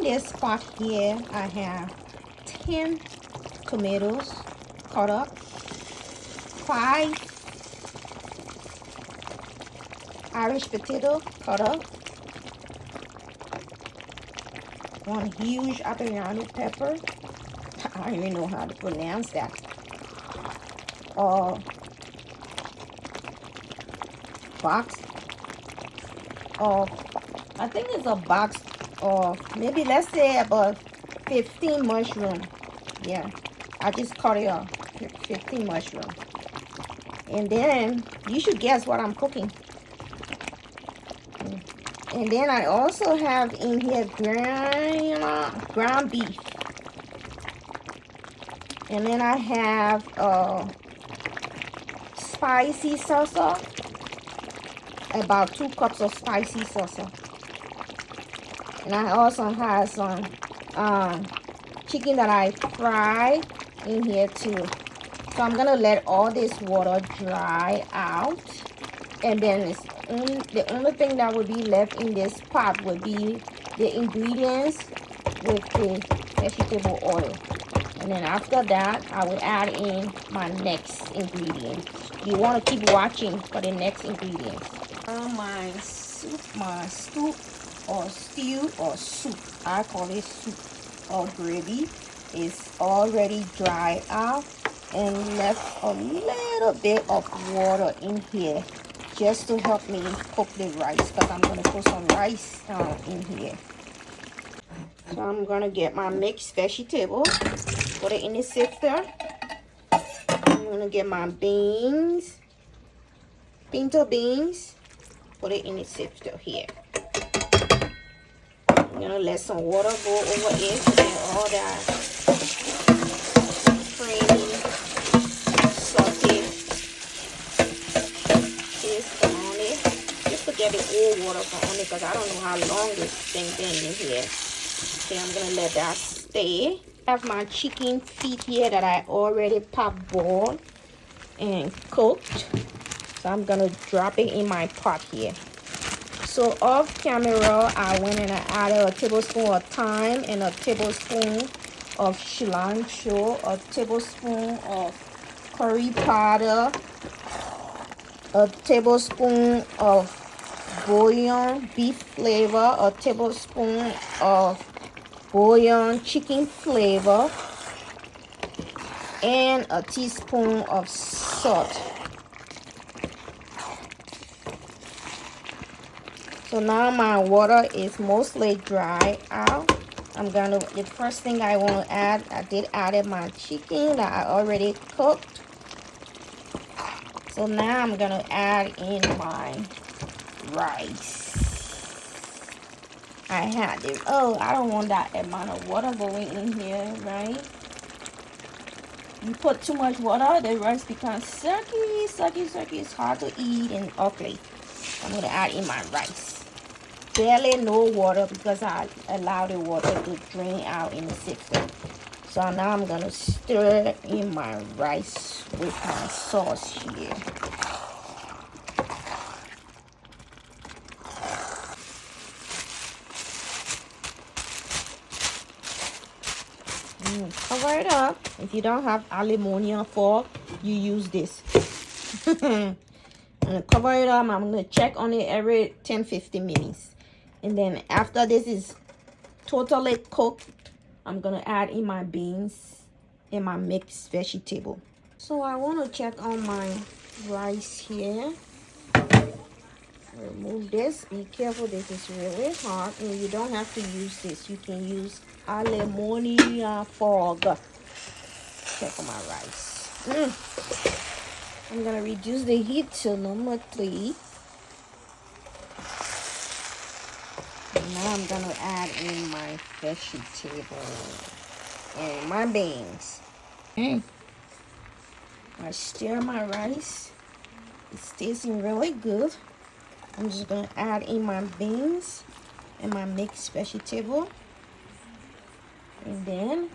in this pot here, I have 10 tomatoes cut up, 5 Irish potato cut up, 1 huge habanero pepper. I don't even know how to pronounce that. Box of, I think it's a box of, maybe let's say about 15 mushroom. Yeah, I just cut it off, 15 mushroom. And then you should guess what I'm cooking. And then I also have in here ground beef. And then I have spicy salsa, about 2 cups of spicy salsa. And I also have some chicken that I fried in here too. So I'm gonna let all this water dry out, and then the only thing that would be left in this pot would be the ingredients with the vegetable oil. And then after that, I will add in my next ingredient. You want to keep watching for the next ingredients. My stew or stew or soup, I call it soup or gravy, is already dried out and left a little bit of water in here just to help me cook the rice, because I'm going to put some rice in here. So I'm going to get my mixed vegetable, put it in the sifter. I'm going to get my beans, pinto beans, put it in the sifter here. I'm going to let some water go over it to get all that creamy, salty taste on it. Just to get the old water from on it, because I don't know how long this thing been in here. Okay, I'm going to let that stay. I have my chicken feet here that I already parboiled and cooked. So I'm going to drop it in my pot here. So off camera, I went and I added a tablespoon of thyme and a tablespoon of cilantro, a tablespoon of curry powder, a tablespoon of bouillon beef flavor, a tablespoon of bouillon chicken flavor, and a teaspoon of salt. So now my water is mostly dry out. The first thing I want to add, I did add my chicken that I already cooked. So now I'm going to add in my rice. I had it. Oh, I don't want that amount of water going in here, right? You put too much water, the rice becomes sucky. It's hard to eat and ugly. I'm going to add in my rice. Barely no water, because I allow the water to drain out in the sifter. So now I'm going to stir in my rice with my sauce here. Cover it up. If you don't have aluminum foil, you use this. I'm going to cover it up. I'm going to check on it every 10-15 minutes. And then after this is totally cooked, I'm going to add in my beans and my mixed vegetable. So I want to check on my rice here. Remove this. Be careful, this is really hot. And you don't have to use this. You can use aluminum foil. Check on my rice. I'm going to reduce the heat to number 3. Now I'm going to add in my vegetable and my beans. Okay. I stir my rice. It's tasting really good. I'm just going to add in my beans and my mixed vegetable. And then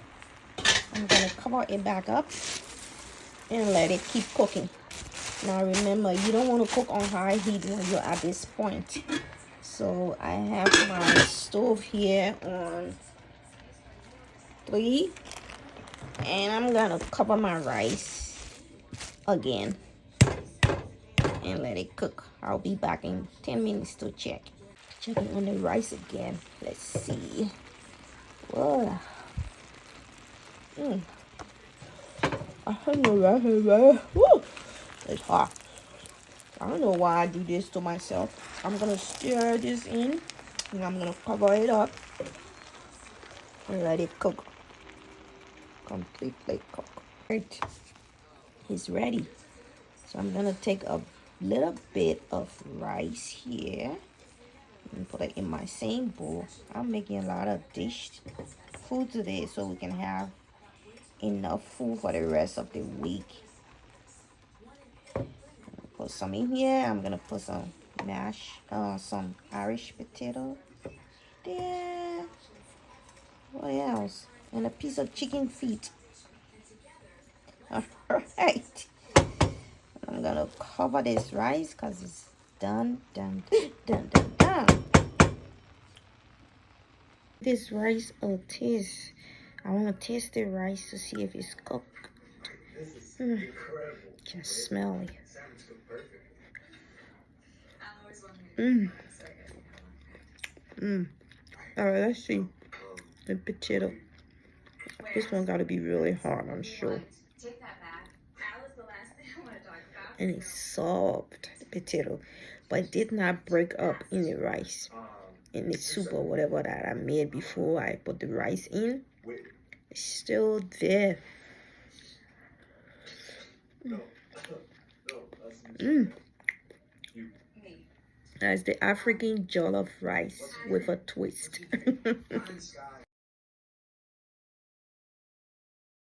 I'm going to cover it back up and let it keep cooking. Now remember, you don't want to cook on high heat when you're at this point. So I have my stove here on 3. And I'm gonna cover my rice again and let it cook. I'll be back in 10 minutes to check. Checking on the rice again. Let's see. Whoa. I don't know why. Woo. It's hot. I don't know why I do this to myself. I'm gonna stir this in and I'm gonna cover it up and let it cook. Completely cook. Right. It's ready. So I'm gonna take a little bit of rice here and put it in my same bowl. I'm making a lot of food today so we can have enough food for the rest of the week. Put some in here. I'm gonna put some some Irish potato there. What else? And a piece of chicken feet. All right. I'm gonna cover this rice because it's done. This rice a taste. I want to taste the rice to see if it's cooked. Can smell it. All right, let's see the potato. This one got to be really hard, I'm sure. And it's soft potato, but it did not break up in the rice, in the soup or whatever that I made before I put the rice in. It's still there. That's the African jollof rice with a twist.